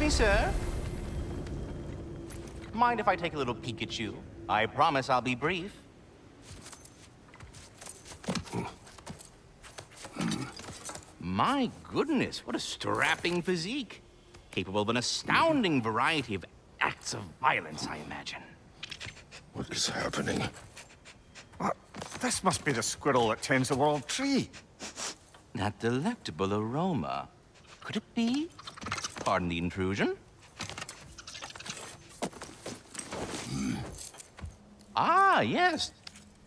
me, sir? Mind if I take a little peek at you? I promise I'll be brief. My goodness, what a strapping physique. Capable of an astounding variety of acts of violence, I imagine. What is happening? This must be the squirrel that tends the world tree. That delectable aroma. Could it be? Pardon the intrusion. Ah, yes.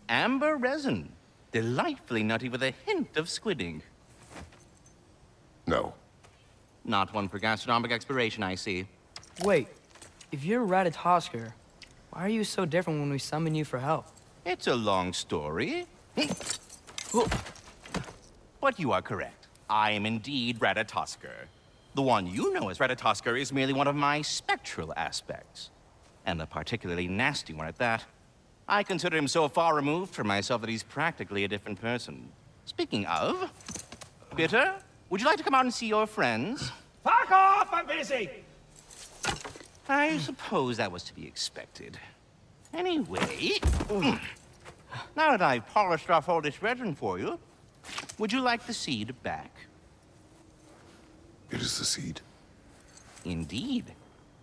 Amber resin. Delightfully nutty with a hint of squidding. No. Not one for gastronomic exploration, I see. Wait, if you're Ratatosker, why are you so different when we summon you for help? It's a long story. But you are correct. I am indeed Ratatosker. The one you know as Ratatosker is merely one of my spectral aspects. And a particularly nasty one at that. I consider him so far removed from myself that he's practically a different person. Speaking of... Bitter, would you like to come out and see your friends? Fuck off! I'm busy! I suppose that was to be expected. Anyway... Now that I've polished off all this resin for you, would you like the seed back? It is the seed. Indeed.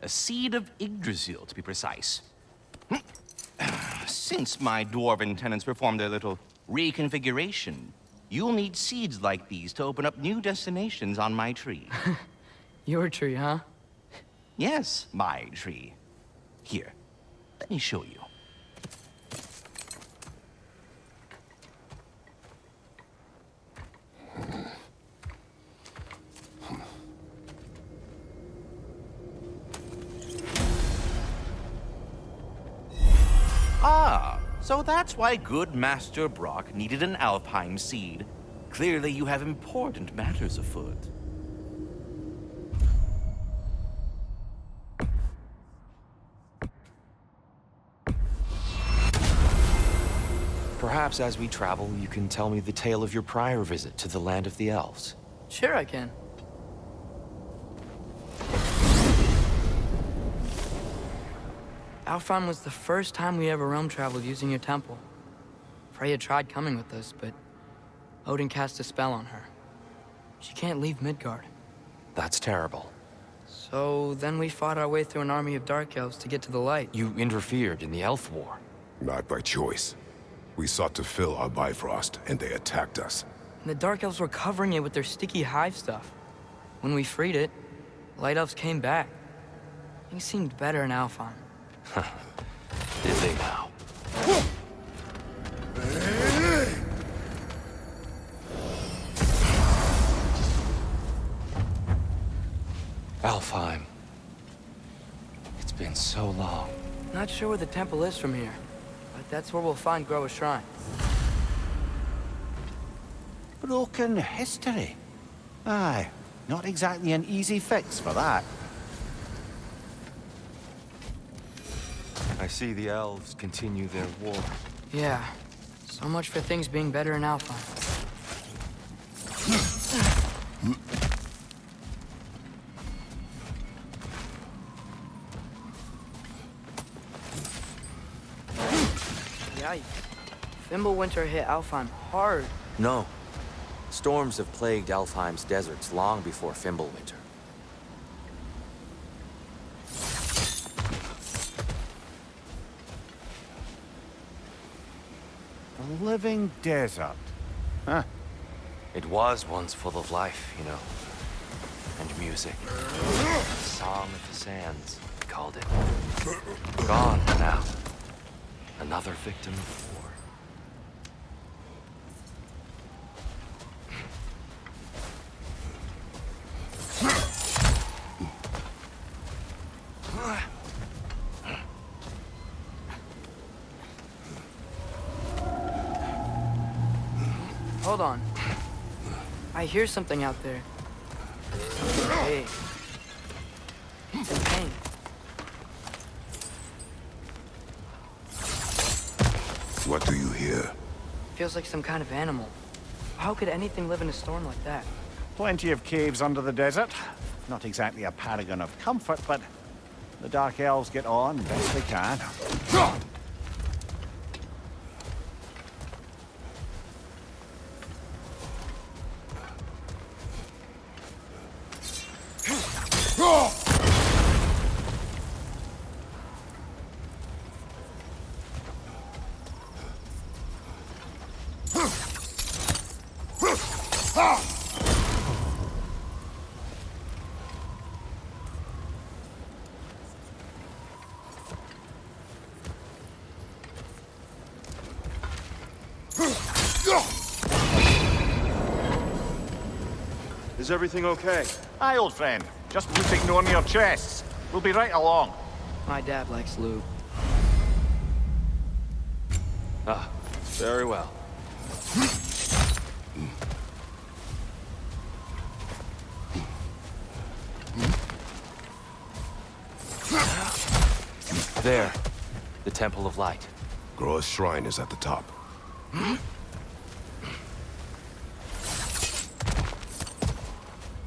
A seed of Yggdrasil, to be precise. Since my dwarven tenants performed their little reconfiguration, you'll need seeds like these to open up new destinations on my tree. Your tree, huh? Yes, my tree. Here, let me show you. Ah, so that's why good Master Brok needed an Alpine seed. Clearly you have important matters afoot. Perhaps as we travel, you can tell me the tale of your prior visit to the land of the elves. Sure I can. Alfheim was the first time we ever realm traveled using your temple. Freya tried coming with us, but Odin cast a spell on her. She can't leave Midgard. That's terrible. So then we fought our way through an army of dark elves to get to the light. You interfered in the Elf War. Not by choice. We sought to fill our Bifrost, and they attacked us. And the dark elves were covering it with their sticky hive stuff. When we freed it, light elves came back. Things seemed better in Alfheim. Did they now? Alfheim. It's been so long. Not sure where the temple is from here, but that's where we'll find Groa's shrine. Broken history. Aye, not exactly an easy fix for that. I see the elves continue their war. Yeah, so much for things being better in Alfheim. Yikes. Fimbulwinter hit Alfheim hard. No. Storms have plagued Alfheim's deserts long before Fimbulwinter. A living desert. Huh. It was once full of life, you know. And music. Song of the Sands, we called it. Gone now. Another victim of war. Hold on. I hear something out there. Hey. It's in pain. What do you hear? Feels like some kind of animal. How could anything live in a storm like that? Plenty of caves under the desert. not exactly a paragon of comfort, but the Dark Elves get on best they can. Is everything okay? Aye, old friend. Just putting no on your chests. We'll be right along. My dad likes lube. Ah, very well. There, the Temple of Light. Groa's shrine is at the top.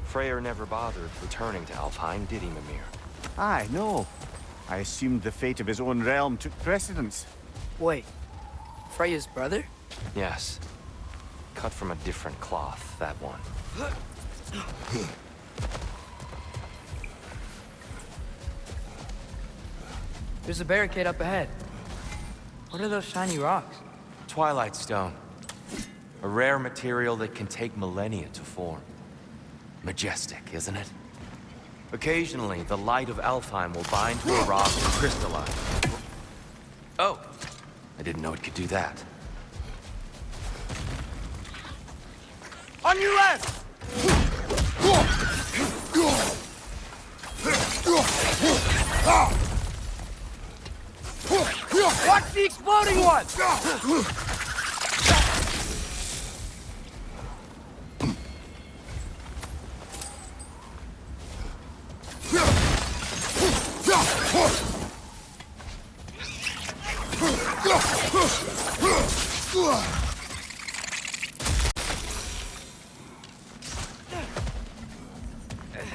Freyr never bothered returning to Alfheim, did he, Mimir? Aye, no. I assumed the fate of his own realm took precedence. Wait, Freya's brother? Yes. Cut from a different cloth, that one. There's a barricade up ahead. What are those shiny rocks? Twilight Stone. A rare material that can take millennia to form. Majestic, isn't it? Occasionally, the light of Alfheim will bind to a rock and crystallize. Oh! I didn't know it could do that. On your left! Watch the exploding one!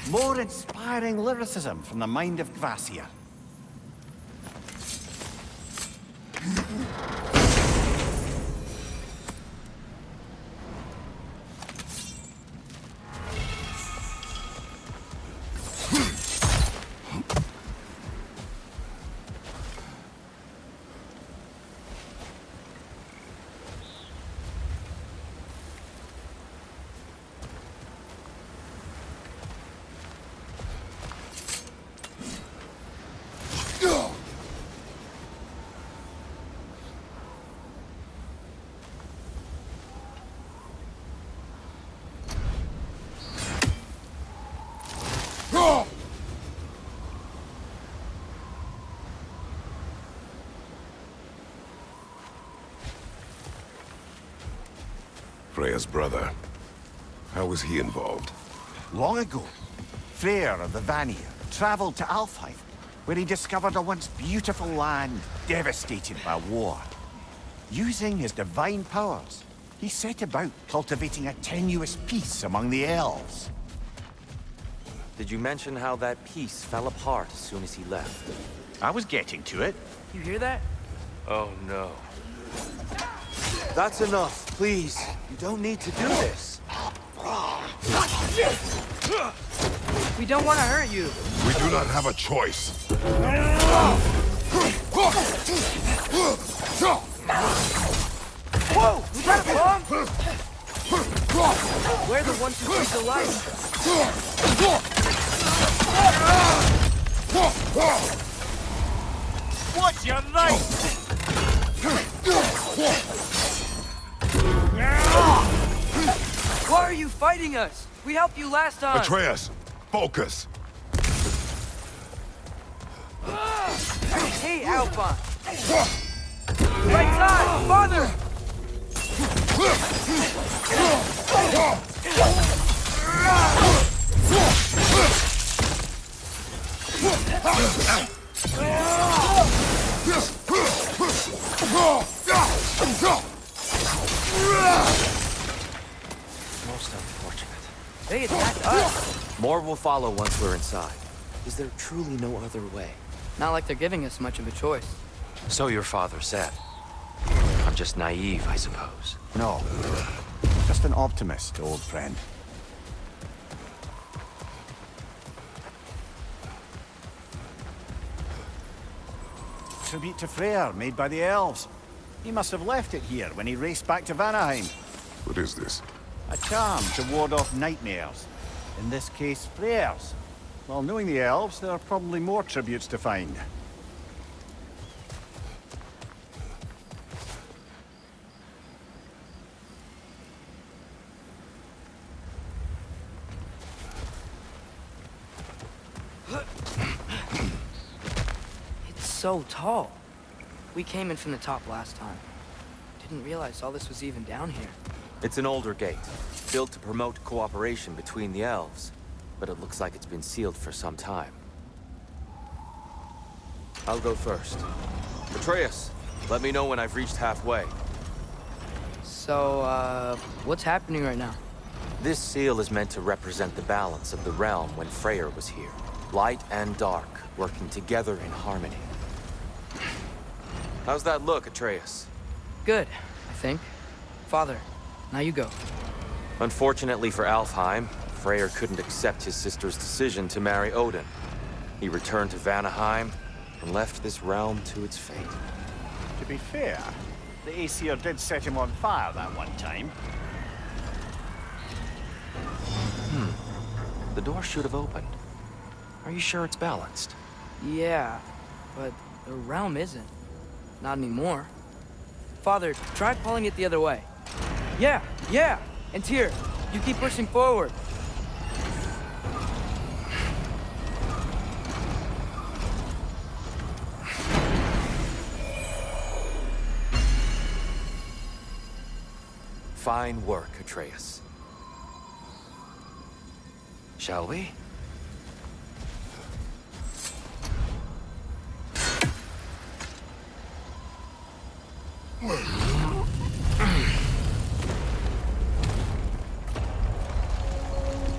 More inspiring lyricism from the mind of Kvasir. Freya's brother. How was he involved? Long ago, Freyr of the Vanir traveled to Alfheim, where he discovered a once beautiful land devastated by war. Using his divine powers, he set about cultivating a tenuous peace among the elves. Did you mention how that piece fell apart as soon as he left? I was getting to it. You hear that? Oh no. That's enough, please. You don't need to do this. We don't want to hurt you. We do not have a choice. Whoa! Was that a bomb? We're the ones who breathe the light. What's your right? Why are you fighting us? We helped you last time. Atreus, focus. Hey, Alpha. Right side, farther. Most unfortunate. They attacked us. More will follow once we're inside. Is there truly no other way? Not like they're giving us much of a choice. So your father said. I'm just naive, I suppose. No. Just an optimist, old friend. Tribute to Freya, made by the elves. He must have left it here when he raced back to Vanaheim. What is this? A charm to ward off nightmares. In this case, Freya's. Well, knowing the elves, there are probably more tributes to find. It's so tall. We came in from the top last time. Didn't realize all this was even down here. It's an older gate, built to promote cooperation between the elves. But it looks like it's been sealed for some time. I'll go first. Atreus, let me know when I've reached halfway. So, what's happening right now? This seal is meant to represent the balance of the realm when Freya was here. Light and dark, working together in harmony. How's that look, Atreus? Good, I think. Father, now you go. Unfortunately for Alfheim, Freyr couldn't accept his sister's decision to marry Odin. He returned to Vanaheim and left this realm to its fate. To be fair, the Aesir did set him on fire that one time. The door should have opened. Are you sure it's balanced? Yeah, but the realm isn't. Not anymore. Father, try pulling it the other way. Yeah! And Tyr, you keep pushing forward. Fine work, Atreus. Shall we?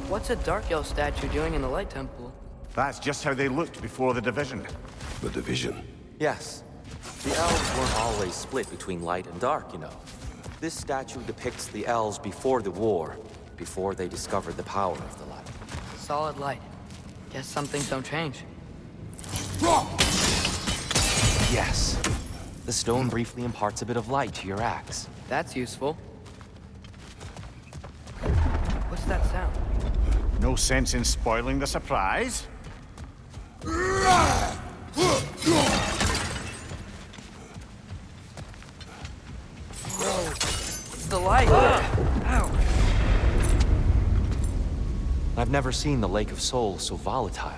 What's a Dark Elf statue doing in the Light Temple? That's just how they looked before the division. The division. Yes. The elves weren't always split between light and dark, you know. This statue depicts the elves before the war, before they discovered the power of the light. Solid light. Guess some things don't change. Yes. The stone briefly imparts a bit of light to your axe. That's useful. What's that sound? No sense in spoiling the surprise. It's the light! Ow! I've never seen the Lake of Souls so volatile.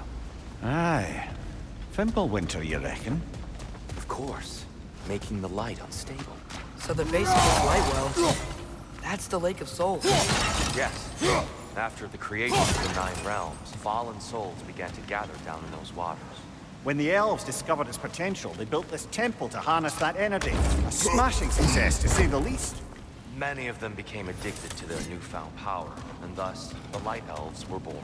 Aye. Fimbulwinter, you reckon? Of course. Making the light unstable. So the base of this light well, that's the Lake of Souls. Yes. After the creation of the 9 realms, fallen souls began to gather down in those waters. When the elves discovered its potential, they built this temple to harness that energy. A smashing success, to say the least. Many of them became addicted to their newfound power, and thus, the Light Elves were born.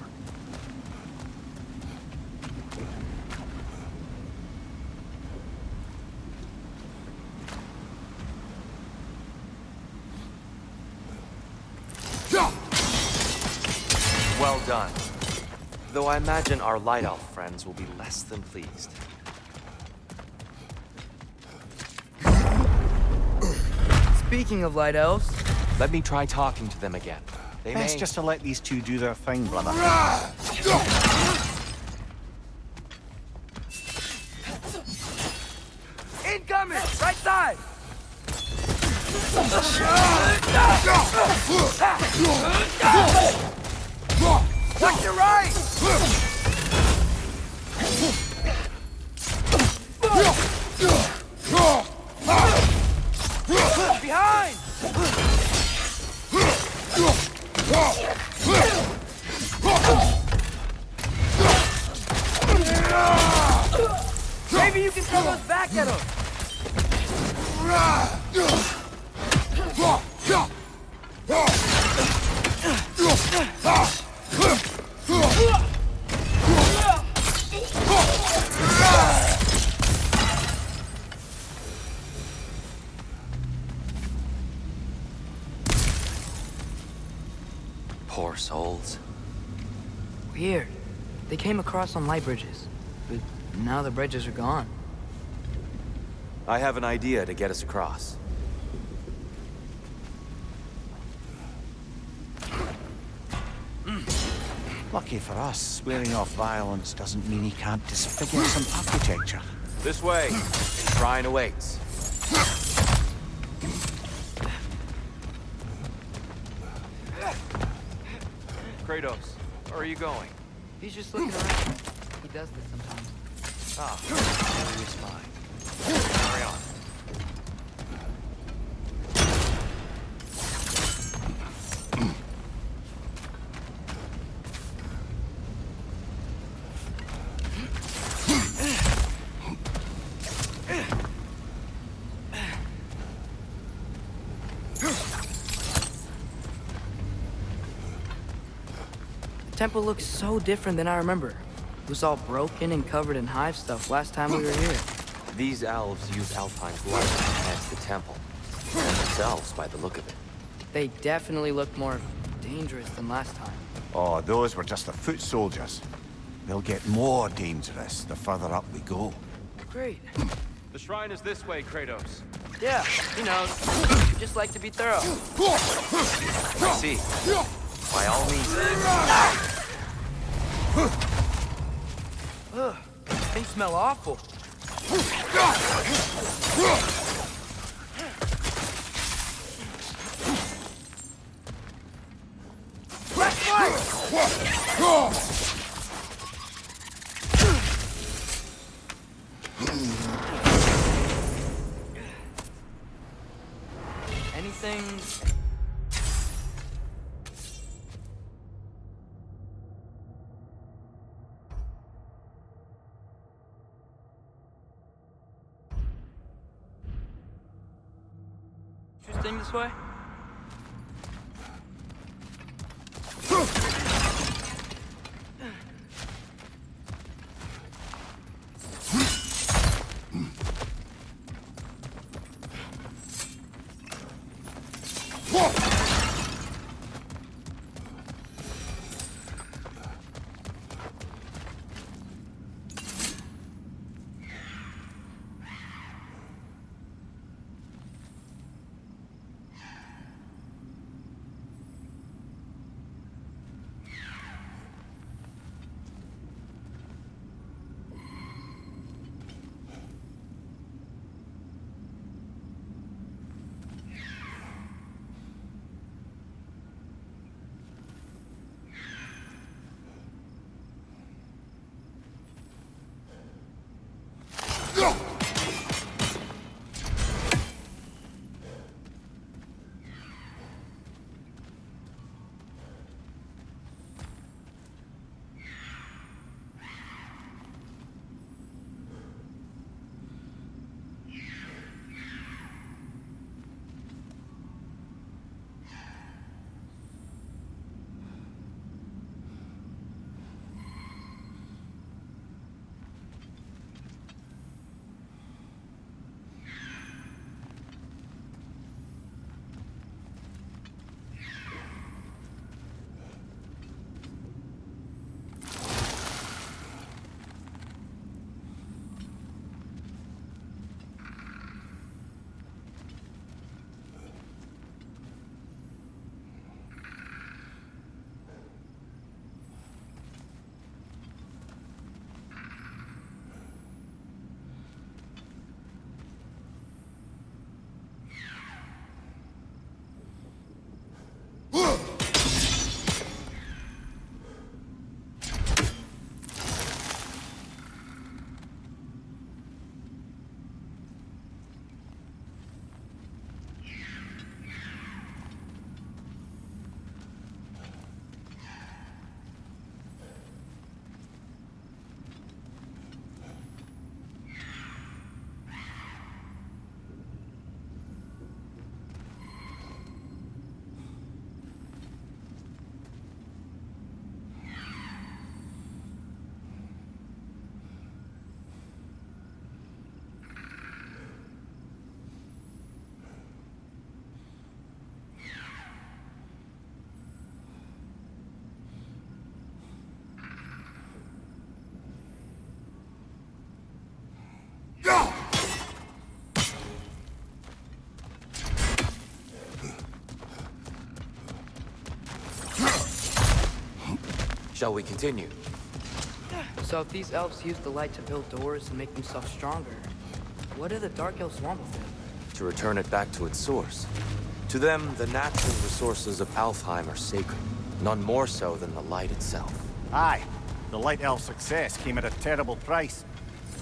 Well done. Though I imagine our Light Elf friends will be less than pleased. Speaking of Light Elves, Let me try talking to them again. They Best may... just to let these two do their thing, brother. incoming! Right side! Watch your right! Behind! Maybe you can throw those back at him! Poor souls. Weird. They came across on light bridges, but now the bridges are gone. I have an idea to get us across. Lucky for us, swearing off violence doesn't mean he can't disfigure some architecture. This way. Shrine awaits. Kratos, where are you going? He's just looking around. He does this sometimes. Ah, curious mind. Carry on. The temple looks so different than I remember. It was all broken and covered in hive stuff last time we were here. These elves use Alpine blood to enhance the temple. And themselves, by the look of it. They definitely look more dangerous than last time. Oh, those were just the foot soldiers. They'll get more dangerous the further up we go. Great. The shrine is this way, Kratos. Yeah, he knows. You just like to be thorough. I see. By all means. Ugh, they smell awful. Anything? Interesting this way? Shall we continue? So if these elves use the light to build doors and make themselves stronger, what do the Dark Elves want with it? To return it back to its source. To them, the natural resources of Alfheim are sacred. None more so than the light itself. Aye, the Light Elf's success came at a terrible price.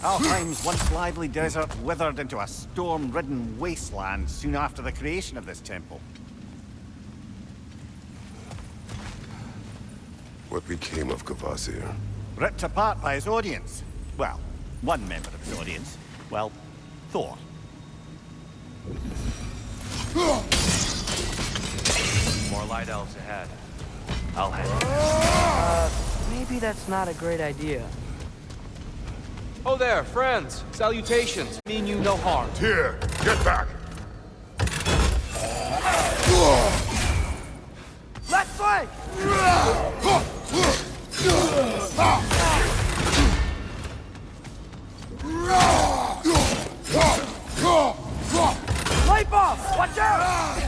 Alfheim's once lively desert withered into a storm-ridden wasteland soon after the creation of this temple. What became of Kvasir? Ripped apart by his audience. Well, one member of his audience. Well, Thor. More light elves ahead. I'll head. Maybe that's not a great idea. Oh there, friends. Salutations. Mean you no harm. Tyr, get back! Left flank! Light bomb! Watch out!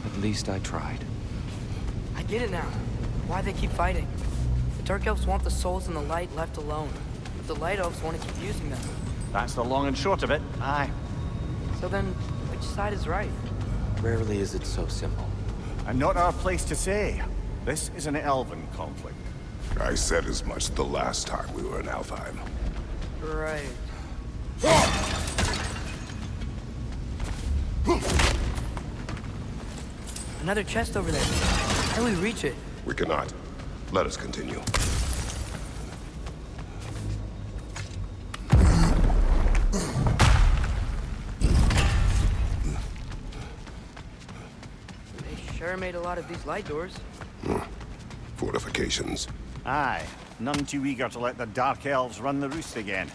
At least I tried. I get it now. Why they keep fighting. The Dark Elves want the souls in the light left alone, but the Light Elves want to keep using them. That's the long and short of it. Aye. So then, which side is right? Rarely is it so simple. And not our place to say. This is an elven conflict. I said as much the last time we were in Alfheim. Right. Another chest over there. How do we reach it? We cannot. Let us continue. They sure made a lot of these light doors. Fortifications. Aye. None too eager to let the Dark Elves run the roost again.